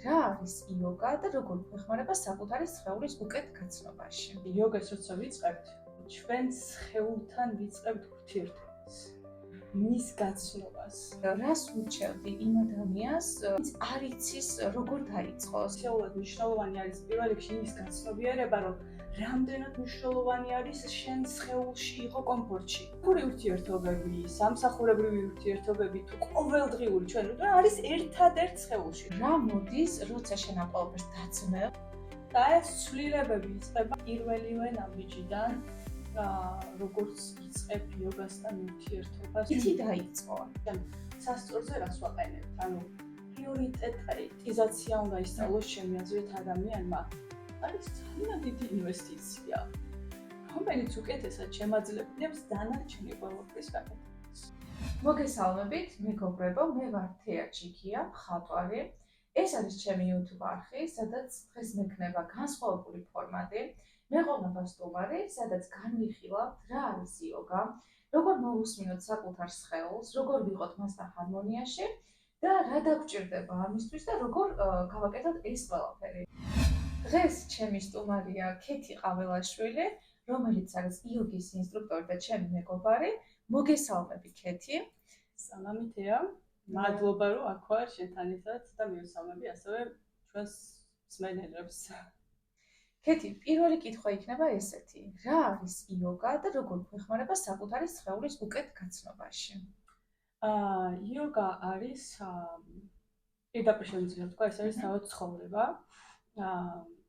რა არის იოგა და როგორ გვეხმარება საკუთარი სხეულის უკეთ გაცნობაში? იოგას როცა ვიწყებთ, ჩვენ სხეულთან ვიწყებთ ურთიერთობას, მის გაცნობას. რას ურჩევდი იმ ადამიანს, ვინც არ იცის როგორ დაიწყოს? სეულად მნიშვნელოვანი არის პირველ რიგში იმის გაცნობიერება, რომ რამდენად მნიშვნელოვანი არის შენ სხეულში იყო კომფორტში. როგორი ურთიერთობები, სამსახურებრივი ურთიერთობები თუ ყოველდღიური ჩვენ არის ერთადერთ სხეულში. რა მოდის, როცა შენ ამ ყველაფერს დაწნევ? და ეს ცვლილებები იწყება პირველივე ნაბიჯიდან, როგორც იწყებ იოგასთან ურთიერთობას. იცი დაიწყო. სასწორზე რას ვაყენებთ? ანუ პრიორიტეტიზაცია უნდა ისწავლოს ჩემი აზრით ადამიანმა. არის ძალიან დიდი ინვესტიცია, რომელიც უკეთესად შემაძლებლებს დანარჩენი ყველაფრის გაკეთებას. მოგესალმებით, მეგობრებო, მე ვარ თეა ჩიქია, მხატვარი. ეს არის ჩემი YouTube არხი, სადაც დღეს მექნება განსხვავებული ფორმატი. მე ყოლობა სტუმარი, სადაც განვიხილავთ რა არის იოგა, როგორ მოვუსმინოთ საკუთარ სხეულს, როგორ ვიყოთ მასთან ჰარმონიაში და რა დაგვჭირდება ამისთვის და როგორ გავაკეთოთ ეს ყველაფერი. დღეს ჩემი სტუმარია ქეთი ყაველაშვილი, რომელიც არის იოგის ინსტრუქტორი და ჩემი მეგობარი. მოგესალმები ქეთი. სალამი თეა, მადლობა რომ აქ ვარ შენთან ერთად და მივესალმები ასევე ჩვენს მსმენელებს. ქეთი, პირველი კითხვა იქნება ესეთი: რა არის იოგა და როგორ გვეხმარება საკუთარი სხეულის უკეთ გაცნობაში? იოგა არის პირდაპირ შემიძლია ვთქვა, ეს არის თავად ცხოვრება,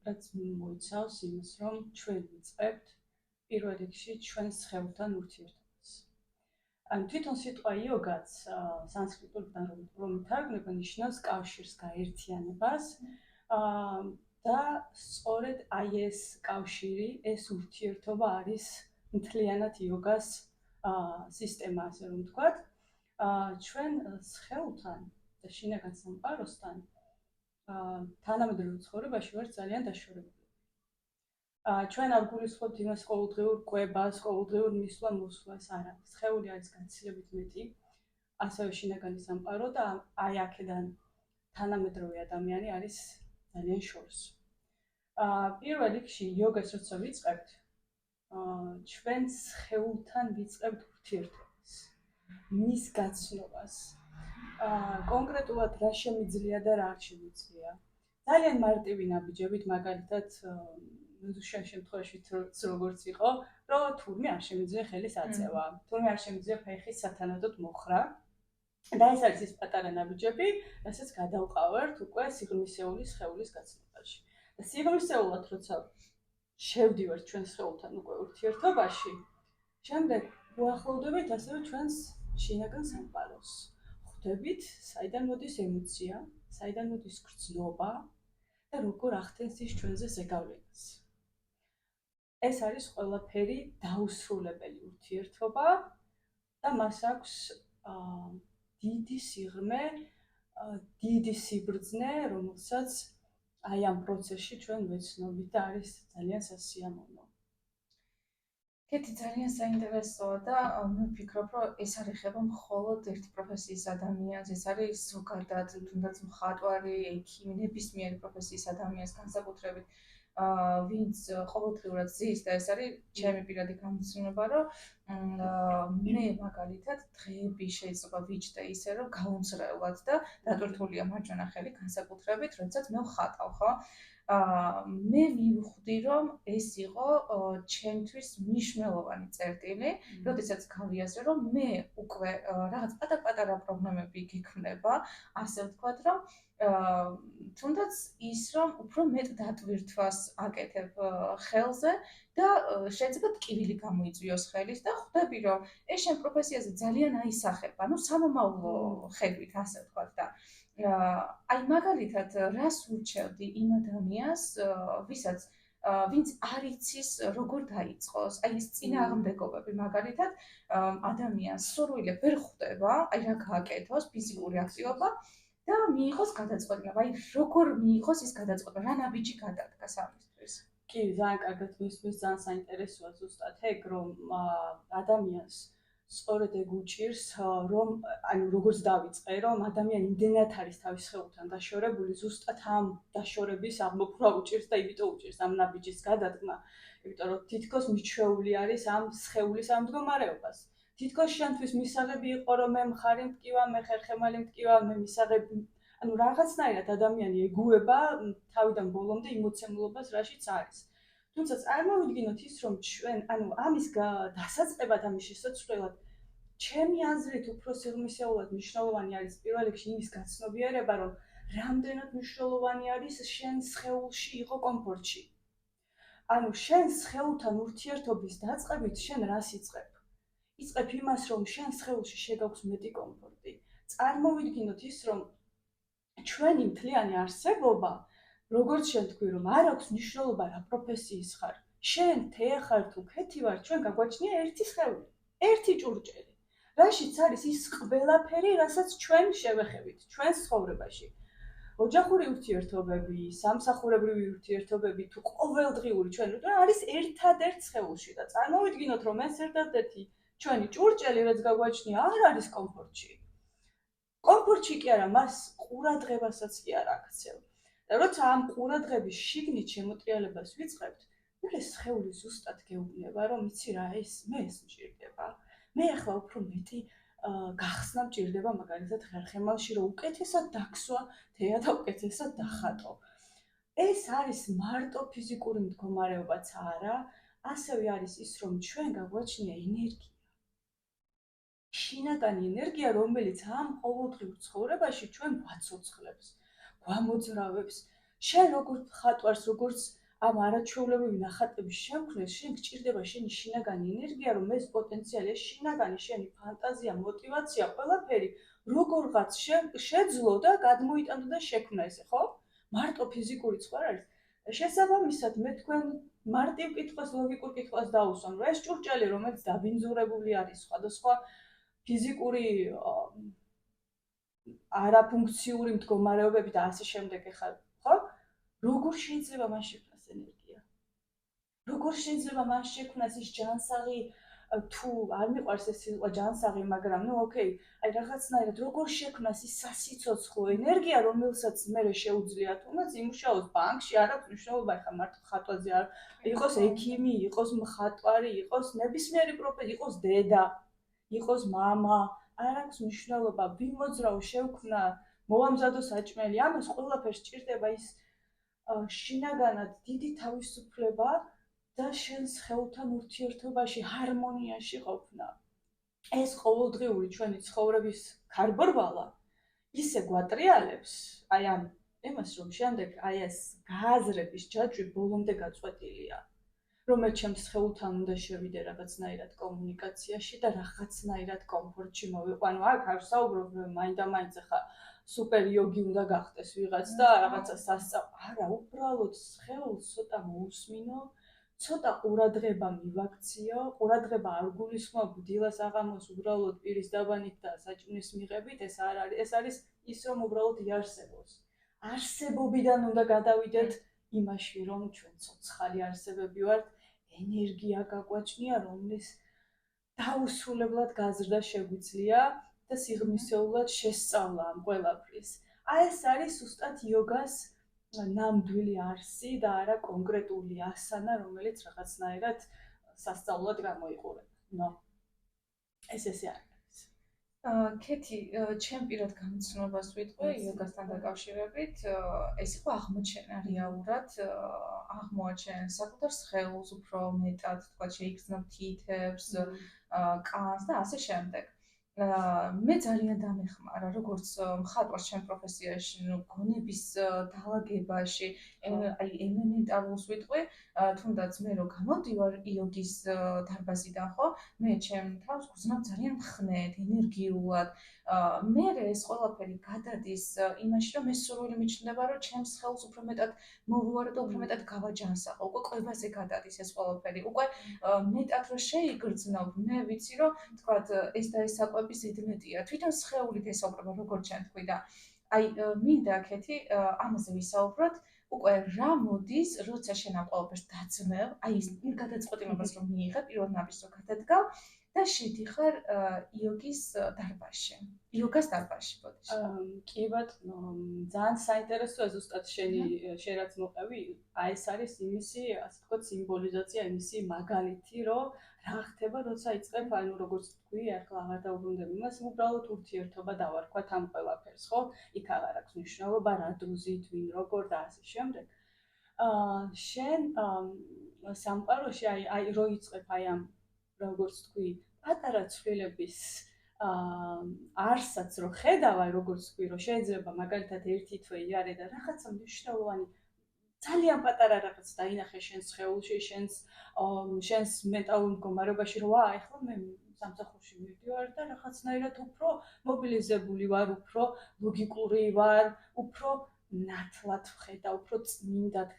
რაც მოიცავს იმას, რომ ჩვენ ვიწყებთ პირველ რიგში ჩვენ სხეულთან ურთიერთობას. ან თვითონ სიტყვა იოგაც სანსკრიტულიდან რომ ითარგმნება, ნიშნავს კავშირს, გაერთიანებას. და სწორედ აი ეს კავშირი, ეს ურთიერთობა არის მთლიანად იოგას სისტემა, ასე რომ ვთქვათ. ჩვენ სხეულთან და შინაგან სამყაროსთან თანამედროვე ცხოვრებაში ვართ ძალიან დაშორებულები. ჩვენ არ გულისხმობთ იმას ყოველდღიურ კვებას, ყოველდღიურ მისვლა-მოსვლას, არა. სხეული არის გაცილებით მეტი, ასევე შინაგანი სამყარო და აი აქედან თანამედროვე ადამიანი არის ძალიან შორს. პირველ რიგში იოგას როცა ვიწყებთ, ჩვენ სხეულთან ვიწყებთ ურთიერთობას, მის გაცნობას. კონკრეტულად რა შემიძლია და რა არ შემიძლია. ძალიან მარტივი ნაბიჯებით, მაგალითად, შენ შემთხვევაში როგორც იყო, რომ თურმე არ შემიძლია ხელის აწევა, თურმე არ შემიძლია ფეხის სათანადოდ მოხრა. და ეს არის ის პატარა ნაბიჯები, რასაც გადავყავართ უკვე სიღრმისეულის სხეულის გაცნობაში. და სიღრმისეულად როცა შევდივართ ჩვენ სხეულთან უკვე ურთიერთობაში, შემდეგ უახლოვდებით ასევე ჩვენს შინაგან სამყაროს. ხვდებით, საიდან მოდის ემოცია, საიდან მოდის გრძნობა და როგორ ახდენს ის ჩვენზე ზეგავლენას. ეს არის ყველაფერი დაუსრულებელი ურთიერთობა და მას აქვს დიდი სიღრმე, დიდი სიბრძნე, რომელსაც აი ამ პროცესში ჩვენ ვეცნობით და არის ძალიან სასიამოვნო. ქეთი, ძალიან საინტერესოა და მე ვფიქრობ, რომ ეს არ ეხება მხოლოდ ერთი პროფესიის ადამიანს, ეს არის ზოგადად, თუნდაც მხატვარი, ექიმი, ნებისმიერი პროფესიის ადამიანს განსაკუთრებით, ვინც ყოველდღიურად ზის და ეს არის ჩემი პირადი გამოცდილება, რომ მე მაგალითად დღეები შეიძლება ვიჯდე ისე, რომ გავუმსრევლად და დატვირთულია მარჯვენა ხელი განსაკუთრებით, როდესაც მე ვხატავ, ხო? მე მივხვდი, რომ ეს იყო ჩემთვის მნიშვნელოვანი წერტილი, როდესაც გავიაზრე, რომ მე უკვე რაღაც პატარ-პატარა პრობლემები გექმნება, ასე ვთქვათ, რომ თუნდაც ის, რომ უფრო მეტ დატვირთვას აკეთებ ხელზე და შეიძლება ტკივილი გამოიწვიოს ხელის და ხვდები, რომ ეს შენ პროფესიაზე ძალიან აისახება, ანუ სამომავლო ხედვით, ასე ვთქვათ და აი მაგალითად რას ურჩევდი იმ ადამიანს, ვინც არ იცის როგორ დაიწყოს, აი ეს წინააღმდეგობები მაგალითად ადამიანს სურვილი ვერ ხვდება, აი რა გააკეთოს, ფიზიკური აქტივობა და მიიღოს გადაწყვეტილება, აი როგორ მიიღოს ის გადაწყვეტილება, რა ნაბიჯი გადადგას ამისთვის. კი, ძალიან კარგად მისმის, ძალიან საინტერესოა ზუსტად ეგ, რომ ადამიანს სწორედ ეგ უჭირს, რომ ანუ როგორც დავიწყე, რომ ადამიანი იმდენად არის თავის სხეულთან დაშორებული, ზუსტად ამ დაშორების აღმოფხვრა უჭირს და იმიტომ უჭირს ამ ნაბიჯის გადადგმა, იმიტომ რომ თითქოს მიჩვეული არის ამ სხეულის ამ მდგომარეობას. თითქოს შენთვის მისაღები იყო, რომ მე მხარი მტკივა, მე ხერხემალი მტკივა, მე მისაღები, ანუ რაღაცნაირად ადამიანი ეგუება თავიდან ბოლომდე იმოცემულობას, რაშიც არის. თუმცა წარმოვიდგინოთ ის, რომ ჩვენ, ანუ ამის დასაწყებად, ამის შესაძლებლად, ჩემი აზრით უფრო სიღრმისეულად მნიშვნელოვანი არის პირველ რიგში იმის გაცნობიერება, რომ რამდენად მნიშვნელოვანი არის შენ სხეულში იყო კომფორტში. ანუ შენ სხეულთან ურთიერთობის დაწყებით შენ რას იწყებ? იწყებ იმას, რომ შენ სხეულში შეგაქვს მეტი კომფორტი. წარმოვიდგინოთ ის, რომ ჩვენი მთლიანი არსებობა, როგორც შენ თქვი, რომ არ აქვს მნიშვნელობა რა პროფესიის ხარ. შენ თეა ხარ თუ ქეთი ვარ, ჩვენ გაგვაჩნია ერთი სხეული, ერთი ჭურჭელი. რაშიც არის ის ყველაფერი, რასაც ჩვენ შევეხებით ჩვენს ცხოვრებაში. ოჯახური ურთიერთობები, სამსახურებრივი ურთიერთობები თუ ყოველდღიური ჩვენ არის ერთადერთ სხეულში და წარმოვიდგინოთ, რომ ეს ერთადერთი ჩვენი ჭურჭელი, რაც გაგვაჩნია, არ არის კომფორტში. კომფორტში კი არა, მას ყურადღებასაც კი არ აქცევ. და როცა ამ ყურადღების შიგნით შემოტრიალებას ვიწყებთ, მე სხეული ზუსტად გეუბნება, რომ იცი რა, მე ეს მჭირდება. მე ახლა უფრო მეტი გახსნა მჭირდება, მაგალითად ხერხემალში, რომ უკეთესად დაგსვა თეა და უკეთესად დახატო. ეს არის მარტო ფიზიკური მდგომარეობაც არა, ასევე არის ის, რომ ჩვენ გაგვაჩნია ენერგია. შინაგანი ენერგია, რომელიც ამ ყოველდღიურ ცხოვრებაში ჩვენ ვაცოცხლებს, გვამოძრავებს. შენ როგორც ხატვარს, როგორც ამ არაჩვეულებრივი ნახატების შემქმნელს, შენ გჭირდება შენი შინაგანი ენერგია, რომ ეს პოტენციალი, ეს შინაგანი შენი ფანტაზია, мотиваცია, ყველაფერი როგორღაც შეძლო და გადმოიტანო და შექმნა ესე, ხო? მარტო ფიზიკური სხვა არის. შესაბამისად, მე თქვენ მარტივ კითხვას, ლოგიკურ კითხვას დავუსვამ, რომ ეს ჭურჭელი, რომელიც დაბინძურებული არის სხვადასხვა ფიზიკური არაფუნქციური მდგომარეობები და ასე შემდეგ ეხლა, ხო? როგორ შეიძლება მას შექმნას ენერგია? როგორ შეიძლება მას შექმნას ის ჯანსაღი, თუ არ მიყვარს ეს სიტყვა ჯანსაღი, მაგრამ ნუ ოკეი, აი რაღაცნაირად როგორ შექმნას ის სასიცოცხლო ენერგია, რომელსაც მე შეუძლია თუნდაც იმუშაოს ბანკში, არ აქვს მნიშვნელობა, ეხლა მარტო ხატვაზე არ იყოს ექიმი, იყოს მხატვარი, იყოს ნებისმიერი პროფესია, იყოს დედა, იყოს მამა, არ აქვს მნიშვნელობა, ვიმოძრავ, შევქმნა, მოვამზადო საჭმელი, ამას ყველაფერს ჭირდება ის შინაგანად დიდი თავისუფლება და შენ სხეულთან ურთიერთობაში ჰარმონიაში ყოფნა. ეს ყოველდღიური ჩვენი ცხოვრების გარბორვალა ისე გვატრიალებს, აი ამ იმას, რომ შემდეგ აი ეს გააზრების ჯაჭვი ბოლომდე გაწყვეტილია. რომელიც ჩემს სხეულთან უნდა შევიდე რაღაცნაირად კომუნიკაციაში და რაღაცნაირად კომფორტში მოვიყვანო. აქ არ ვსაუბრობ, რომ მაინდა-მაინც ახლა სუპერ იოგი უნდა გახდეს ვიღაც და რაღაცა სასწავლო. არა, უბრალოდ სხეულს ცოტა მოусმინო, ცოტა ყურადღება მივაქციო, ყურადღება არ გულისხმობ დილას აღამოს უბრალოდ პირის დაბანით და საჭმლის მიღებით, ეს არ არის, ეს არის ის, რომ უბრალოდ იარსებოს. არსებობიდან უნდა გადავიდეთ იმაში, რომ ჩვენ ცოცხალი არსებები ვართ, ენერგია გაგვაჩნია, რომლის დაუსრულებლად გაზრდა შეგვიძლია და სიღრმისეულად შესწავლა ამ ყველაფრის. აი ეს არის ზუსტად იოგას ნამდვილი არსი და არა კონკრეტული ასანა, რომელიც რაღაცნაირად სასწავლად გამოიყურება. ნო. ეს ესე არის. ქეთი, ჩემ პირად გამოცნობას ვიტყვი იოგასთან დაკავშირებით, ეს იყო აღმოჩენა რეალურად, აღმოაჩენ საკუთარ სხეულს უფრო მეტად, თქვა შეიგრძნობ თითებს, კანს და ასე შემდეგ. მე ძალიან დამეხმარა, როგორც მხატვარს ჩემ პროფესიაში, გონების დაალაგებაში, აი ელემენტარულს ვიტყვი, თუნდაც მე რო გამოდივარ იოგის დარბაზიდან, ხო, მე ჩემ თავს გრძნობ ძალიან მხნედ, ენერგიულად. მე ეს ყველაფერი გადადის იმაში, რომ მე სურვილი მიჩნდება, რომ ჩემს ხელს უფრო მეტად მოვუარო და უფრო მეტად გავაჯანსაღო. უკვე კვებაზე გადადის ეს ყველაფერი. უკვე მეტად რო შეიგრძნობ, მე ვიცი, რომ თქვათ ეს და ეს საკვები ზედმეტია. თვითონ სხეულით ესაუბრება, როგორც შენ თქვი და აი მინდა ქეთი ამაზე ვისაუბროთ. უკვე რა მოდის, როცა შენ ამ ყველაფერს დაძმევ, აი ის გადაწყვეტილებას რომ მიიღებ, პირველ ნაბიჯს რომ გადადგავ და შედიხარ იოგის დარბაზში. იოგას დარბაზში ბოდიში. კი ბატონო, ძალიან საინტერესოა ზუსტად შენ რაც მოყევი, აი ეს არის იმისი, ასე ვთქვათ, სიმბოლიზაცია, იმისი მაგალითი, რომ რა ხდება, როცა იწყებ, ანუ როგორც თქვი, ახლა აღარ დავუბრუნდები იმას, უბრალოდ ურთიერთობა დავარქვათ ამ ყველაფერს, ხო? იქ აღარ აქვს მნიშვნელობა, რა დროზით, ვინ როგორ და ასე შემდეგ. შენ სამყაროში აი რო იწყებ აი ამ როგორც თქვი, პატარა ცვლილების არსაც რო ხედავ, აი როგორც თქვი, რომ შეიძლება მაგალითად ერთი თვე იარე და რაღაცა მნიშვნელოვანი ძალიან პატარა რაღაც დაინახე შენ სხეულში, შენს მენტალურ მდგომარეობაში, რომ ეხლა მე სამსახურში მივდივარ და რაღაცნაირად უფრო მობილიზებული ვარ, უფრო ლოგიკური ვარ, უფრო ნათლად ვხედავ, უფრო წმინდად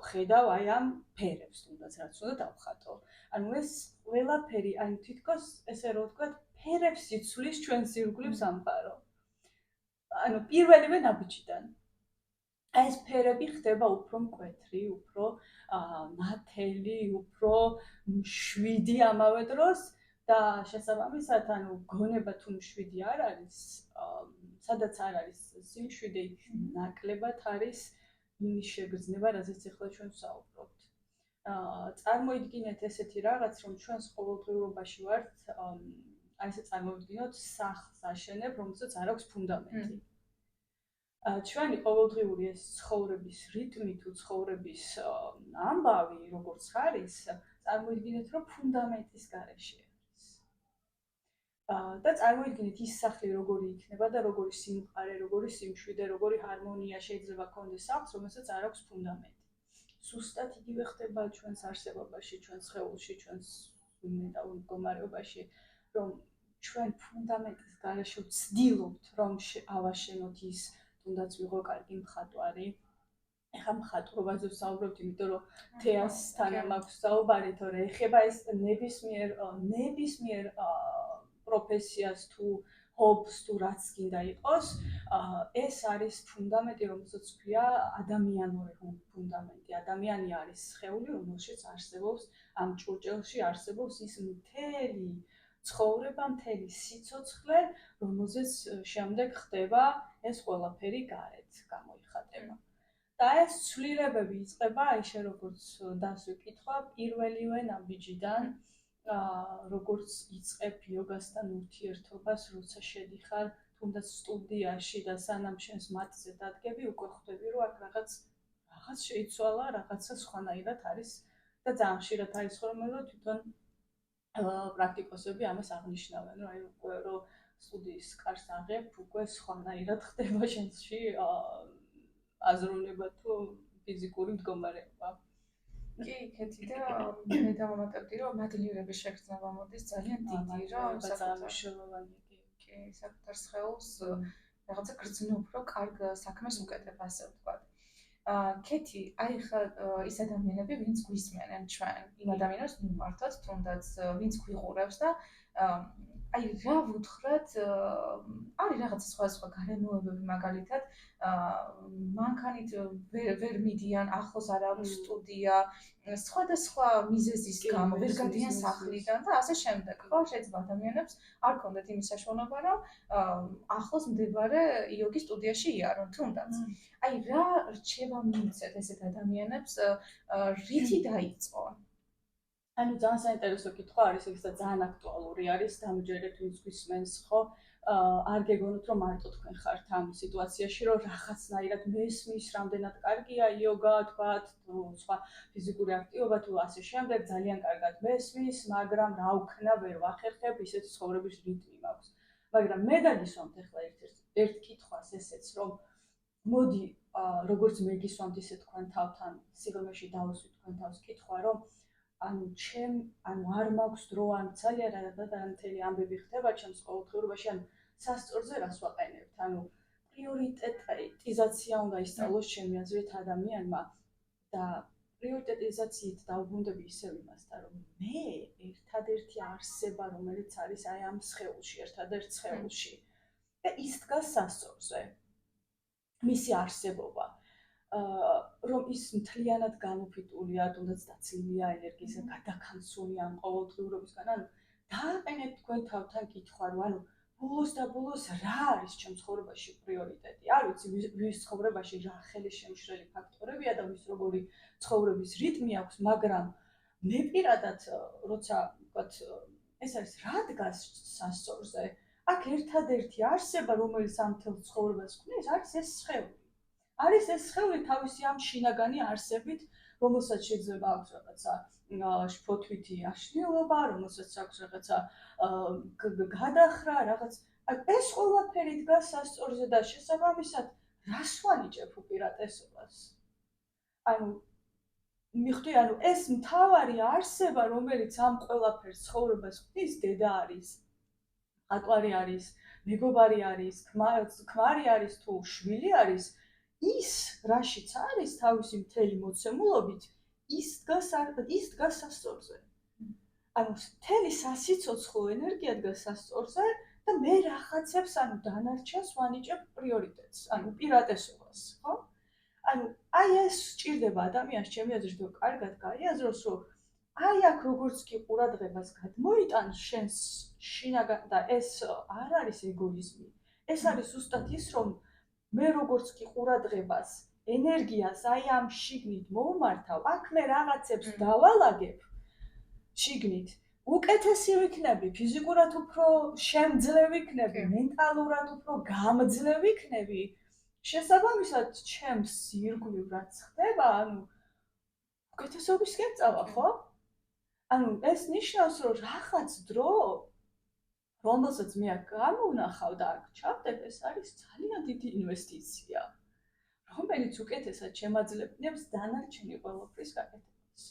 ხედავ აი ამ ფერებს, თუნდაც რაც უნდა დავხატო. ანუ ეს ყველაფერი, ანუ თითქოს ესე რომ ვთქვათ, ფერებს იცვლის ჩვენს ირგვლივ სამყარო. ანუ პირველივე ნაბიჯიდან. ეს ფერები ხდება უფრო მკვეთრი, უფრო ნათელი, უფრო მშვიდი ამავე დროს და შესაბამისად, ანუ გონება თუ მშვიდი არ არის, სადაც არ არის სიმშვიდე, იქ ნაკლებად არის იმის შეგრძნება, რაზეც ახლა ჩვენ ვსაუბრობთ. წარმოიდგინეთ ესეთი რაღაც, რომ ჩვენს ყოველდღიურობაში ვართ, აი ესე წარმოვიდგინოთ სახლს აშენებ, რომელსაც არ აქვს ფუნდამენტი. ჩვენი ყოველდღიური ეს ცხოვრების რიტმი თუ ცხოვრების ამბავი, როგორც არის, წარმოიდგინეთ, რომ ფუნდამენტის გარეშე არის. და წარმოიდგინეთ ის სახლი როგორი იქნება და როგორი სიმყარე, როგორი სიმშვიდე, როგორი ჰარმონია შეიძლება გქონდეს სახლს, რომელსაც არ აქვს ფუნდამენტი. ზუსტად იგივე ხდება ჩვენს არსებობაში, ჩვენს სხეულში, ჩვენს მენტალურ მდგომარეობაში, რომ ჩვენ ფუნდამენტის გარეშე ვცდილობთ, რომ ავაშენოთ ის, თუნდაც ვიღო კარგი მხატვარი. ეხლა მხატვრობაზე ვსაუბრობთ, იმიტომ რომ თეასთან მაქვს საუბარი, თორე ეხება ეს ნებისმიერ პროფესიას თუ ჰობს თუ რაც გინდა იყოს, ეს არის ფუნდამენტი, რომელსაც ქვია ადამიანური ფუნდამენტი. ადამიანი არის სხეული, რომელშიც არსებობს ამ ჭურჭელში არსებობს ის მთელი ცხოვრება, მთელი სიცოცხლე, რომელზეც შემდეგ ხდება ეს ყველაფერი გარეთ გამოიხატება. და ეს ცვლილებები იწყება, აი შე როგორც დასვი კითხვა, პირველივე ნაბიჯიდან, როგორც იწყებ იოგასთან ურთიერთობას, როცა შედიხარ თუნდაც სტუდიაში და სანამ შენს მატზე დადგები, უკვე ხვდები, რომ აქ რაღაც შეიცვალა, რაღაცა სხვანაირად არის და ძალიან ხშირად არის ხოლმე, რომ თვითონ პრაქტიკოსები ამას აღნიშნავენ, რომ აი უკვე რომ სტუდიის კარს აღებ, უკვე სხვანაირად ხდება შენში აზროვნება თუ ფიზიკური მდგომარეობა. კი, კეთი და მე დავამატებდი, რომ მადლიერების შეგრძნება მოდის ძალიან დიდი, რომ კი, საკუთარ სხეულს რაღაცა გრძნობ, რომ კარგ საქმეს უკეთებ, ასე ვთქვათ. კეთი, აი ხა ის ადამიანები, ვინც გვისმენენ ჩვენ, იმ ადამიანებს მიმართოთ, თუნდაც ვინც გვიყურებს და აი რა ვუთხრათ, არის რაღაცა სხვა გარემოებები მაგალითად, მანქანით ვერ მიდიან, ახლოს არ აქვს სტუდია, სხვადასხვა მიზეზის გამო ვერ გადიან სახლიდან და ასე შემდეგ. ხო, შეიძლება ადამიანებს არ ქონდეთ იმის საშუალება, რომ ახლოს მდებარე იოგის სტუდიაში იარონ, თუნდაც. აი რა რჩევა მივცეთ ესეთ ადამიანებს, რითი დაიწყო? ანუ ძალიან საინტერესო კითხვა არის, ეს და ძალიან აქტუალური არის, დამჯერეთ ვინც გვისმენს, ხო? არ გეგონოთ, რომ მარტო თქვენ ხართ ამ სიტუაციაში, რომ რაღაცნაირად მესმის, რამდენად კარგია იოგა, თქვათ, თუ სხვა ფიზიკური აქტივობა თუ ასე შემდეგ, ძალიან კარგად მესმის, მაგრამ რა ვქნა, ვერ ვახერხებ, ისეთი ცხოვრების რიტმი მაქვს. მაგრამ მე დაგისვამთ ახლა ერთ კითხვას ესეც, რომ მოდი, როგორც მე გისვამთ, ისე თქვენ თავთან სიღრმეში დავუსვით თქვენ თავს კითხვა, რომ ანუ არ მაქვს დრო, ან ძალიან მთელი ამბები ხდება ჩემს ყოველდღიურობაში, ანუ სასწორზე რას ვაყენებთ, ანუ პრიორიტეტიზაცია უნდა ისწავლოს ჩემი აზრით ადამიანმა და პრიორიტეტიზაციით დავუბრუნდები ისევ იმასთან, რომ მე ერთადერთი არსება, რომელიც არის აი ამ სხეულში, ერთადერთ სხეულში და ის დგას სასწორზე, მისი არსებობა. რომ ის მთლიანად გამოფიტულია, თუნდაც დაცლილია ენერგიისგან, გადაქანცულია ამ ყოველდღიურობისგან, ანუ დააყენეთ თქვენ თავთან კითხვა, რომ ანუ ბოლოს და ბოლოს რა არის ჩემ ცხოვრებაში პრიორიტეტი? არ ვიცი ვის ცხოვრებაში რა ხელისშემშლელი ფაქტორებია და ვის როგორი ცხოვრების რიტმი აქვს, მაგრამ მე პირადად როცა ვთქვათ ეს არის რა დგას სასწორზე, აქ ერთადერთი არსება, რომელიც ამ თელ ცხოვრებას ქმნის, არის ეს სხეული. არის ეს სხეული თავისი ამ შინაგანი არსებით, რომელსაც შეიძლება აქვს რაღაცა შფოთვითი აშლილობა, რომელსაც აქვს რაღაცა გადახრა, რაღაც ეს ყველაფერი დგას სასწორზე და შესაბამისად რას ვანიჭებ უპირატესობას? ანუ მიხვდი, ანუ ეს მთავარი არსება, რომელიც ამ ყველაფერს ცხოვრებას ქმნის, დედა არის, მხატვარი არის, მეგობარი არის, ქმარი არის თუ შვილი არის, ის რაშიც არის თავისი მთელი მოცემულობით, ის დგას სასწორზე. ანუ მთელი სასიცოცხლო ენერგია დგას სასწორზე და მე რაღაცებს ანუ დანარჩენს ვანიჭებ პრიორიტეტს, ანუ უპირატესობას, ხო? ანუ აი ეს სჭირდება ადამიანს ჩემი აზრით, რომ კარგად გაიაზროს, რომ აი აქ როგორც კი ყურადღებას გადმოიტან შენს შინაგან და ეს არ არის ეგოიზმი. ეს არის ზუსტად ის, რომ მე როგორც კი ყურადღებას, ენერგიას აი ამ შიგნით მოვმართავ, აქ მე რაღაცებს დავალაგებ შიგნით. უკეთესი ვიქნები, ფიზიკურად უფრო შემძლე ვიქნები, მენტალურად უფრო გამძლე ვიქნები. შესაბამისად, ჩემს ირგვლივ რაც ხდება, ანუ უკეთესობისკენ წავა, ხო? ანუ ეს ნიშნავს, რომ რაღაც დრო, რომელსაც მე აქ გამოვნახავ და აქ ჩავდებ, ეს არის ძალიან დიდი ინვესტიცია, რომელიც უკეთესად შემაძლებნებს დანარჩენი ყველაფრის გაკეთებას.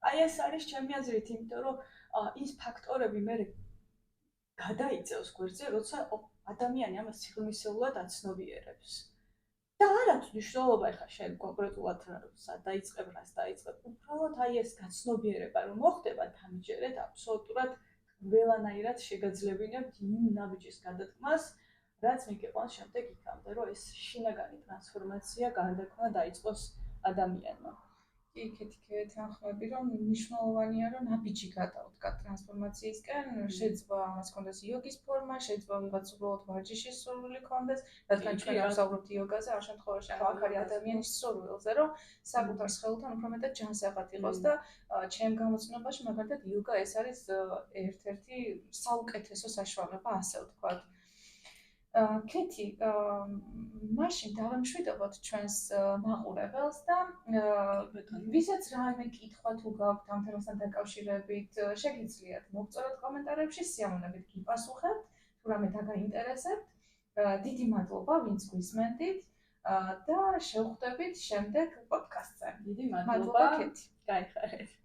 აი ეს არის ჩემი აზრით, იმიტომ რომ ის ფაქტორები მე გადაიწევს გვერდზე, როცა ადამიანი ამას სიღრმისეულად აცნობიერებს. და არ აქვს მნიშვნელობა ეხლა შენ კონკრეტულად სად დაიწყებ, რას დაიწყებ. უბრალოდ აი ეს გაცნობიერება რომ მოხდება თანმიჯერად აბსოლუტურად ყველანაირად შეგაძლებინებთ იმ ნაბიჯის გადადგმას, რაც მიგეყვანს შემდეგ იქამდე, რომ ეს შინაგანი ტრანსფორმაცია გარდაქმნა დაიწყოს ადამიანმა. კი, კეთილი თანხმები, რომ მნიშვნელოვანია, რომ ნაბიჯი გადავდგა ტრანსფორმაციისკენ, შეიძლება ამას კონდეს იოგის ფორმა, შეიძლება ვიღაც უბრალოდ ვარჯიშის სურვილი კონდეს, რადგან ჩვენ ვსაუბრობთ იოგაზე, ამ შემთხვევაში აქ არის ადამიანის სურვილზე, რომ საკუთარ სხეულთან უფრო მეტად ჯანსაღად იყოს და ჩემ გამოცნობაში მაგალითად იოგა ეს არის ერთ-ერთი საუკეთესო საშუალება, ასე ვთქვათ. კეთი, მაშინ დავემშვიდობოთ ჩვენს მაყურებელს და ვისაც რაიმე კითხვა თუ გაქვთ ამ თემასთან დაკავშირებით, შეგიძლიათ მოგწოდოთ კომენტარებში, სიამოვნებით გიპასუხებთ, თუ რამე დაგაინტერესებთ. დიდი მადლობა, ვინც გვისმენთ და შევხვდებით შემდეგ პოდკასტზე. დიდი მადლობა, კეთი. გაიხარეთ.